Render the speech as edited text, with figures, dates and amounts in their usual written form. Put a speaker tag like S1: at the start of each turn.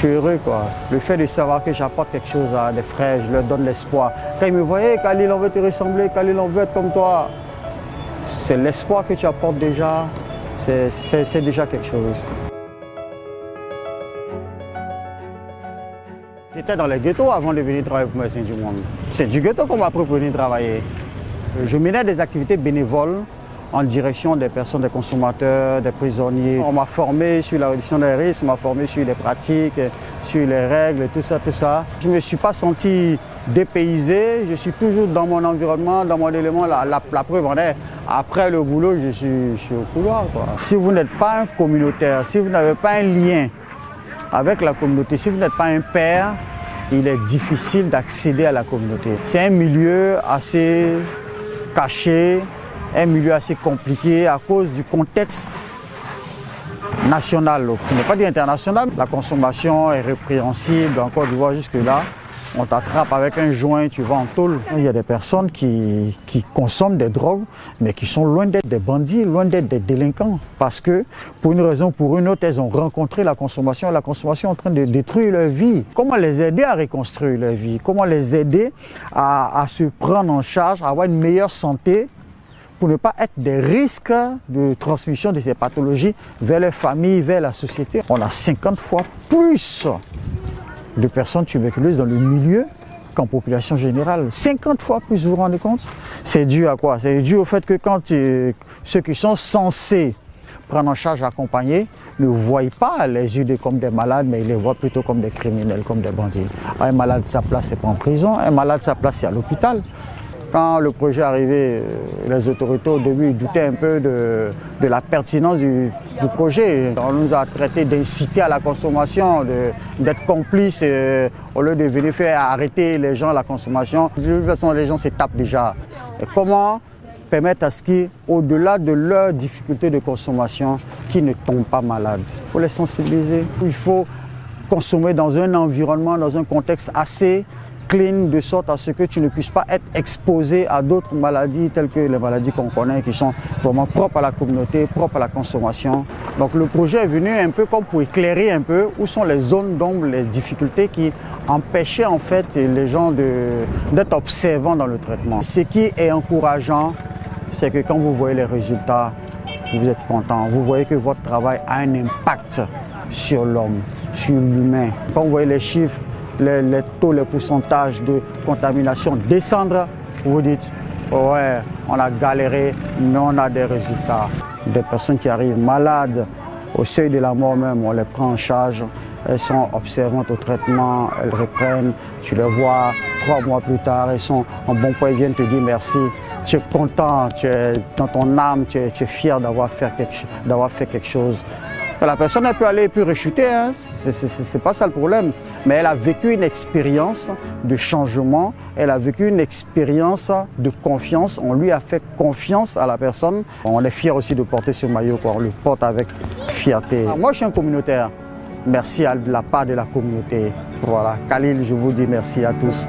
S1: suis heureux, quoi. Le fait de savoir que j'apporte quelque chose à des frères, je leur donne l'espoir. Quand ils me voyaient, Khalil, on veut te ressembler, Khalil, on veut être comme toi. C'est l'espoir que tu apportes déjà, c'est déjà quelque chose. J'étais dans les ghettos avant de venir travailler pour Médecins du Monde. C'est du ghetto qu'on m'a appris pour venir travailler. Je menais des activités bénévoles en direction des personnes, des consommateurs, des prisonniers. On m'a formé sur la réduction des risques, on m'a formé sur les pratiques, sur les règles, tout ça, tout ça. Je ne me suis pas senti dépaysé, je suis toujours dans mon environnement, dans mon élément. La preuve en est, après le boulot, je suis au couloir, quoi. Si vous n'êtes pas un communautaire, si vous n'avez pas un lien avec la communauté, si vous n'êtes pas un père, il est difficile d'accéder à la communauté. C'est un milieu assez caché, un milieu assez compliqué à cause du contexte national, pour ne pas dire international. La consommation est répréhensible en Côte d'Ivoire jusque-là. On t'attrape avec un joint, tu vas en tôle. Il y a des personnes qui consomment des drogues, mais qui sont loin d'être des bandits, loin d'être des délinquants. Parce que, pour une raison ou pour une autre, elles ont rencontré la consommation. La consommation est en train de détruire leur vie. Comment les aider à reconstruire leur vie? Comment les aider à se prendre en charge, à avoir une meilleure santé, pour ne pas être des risques de transmission de ces pathologies vers les familles, vers la société. On a 50 fois plus de personnes tuberculeuses dans le milieu qu'en population générale. 50 fois plus, vous vous rendez compte? C'est dû à quoi? C'est dû au fait que quand ceux qui sont censés prendre en charge, accompagner, ne voient pas les aider comme des malades, mais ils les voient plutôt comme des criminels, comme des bandits. Un malade, sa place, c'est pas en prison. Un malade, sa place, c'est à l'hôpital. Quand le projet est arrivé, les autorités au début doutaient un peu de la pertinence du projet. On nous a traités d'inciter à la consommation, d'être complices au lieu de venir faire arrêter les gens à la consommation. De toute façon, les gens se tapent déjà. Et comment permettre à ce qu'au-delà de leurs difficultés de consommation, qu'ils ne tombent pas malades? Il faut les sensibiliser. Il faut consommer dans un environnement, dans un contexte assez clean, de sorte à ce que tu ne puisses pas être exposé à d'autres maladies telles que les maladies qu'on connaît, qui sont vraiment propres à la communauté, propres à la consommation. Donc le projet est venu un peu comme pour éclairer un peu où sont les zones d'ombre, les difficultés qui empêchaient en fait les gens d'être observants dans le traitement. Ce qui est encourageant, c'est que quand vous voyez les résultats, vous êtes content. Vous voyez que votre travail a un impact sur l'homme, sur l'humain. Quand vous voyez les chiffres, les taux, les pourcentages de contamination descendre, vous dites, ouais, on a galéré, mais on a des résultats. Des personnes qui arrivent malades, au seuil de la mort même, on les prend en charge, elles sont observantes au traitement, elles reprennent, tu les vois 3 mois plus tard, elles sont en bon point, elles viennent te dire merci. Tu es content, tu es, dans ton âme, tu es fier d'avoir fait quelque chose. La personne elle peut aller et puis rechuter, hein. C'est pas ça le problème. Mais elle a vécu une expérience de changement, elle a vécu une expérience de confiance. On lui a fait confiance à la personne. On est fier aussi de porter ce maillot, quoi. On le porte avec fierté. Moi je suis un communautaire. Merci à la part de la communauté. Voilà, Khalil, je vous dis merci à tous.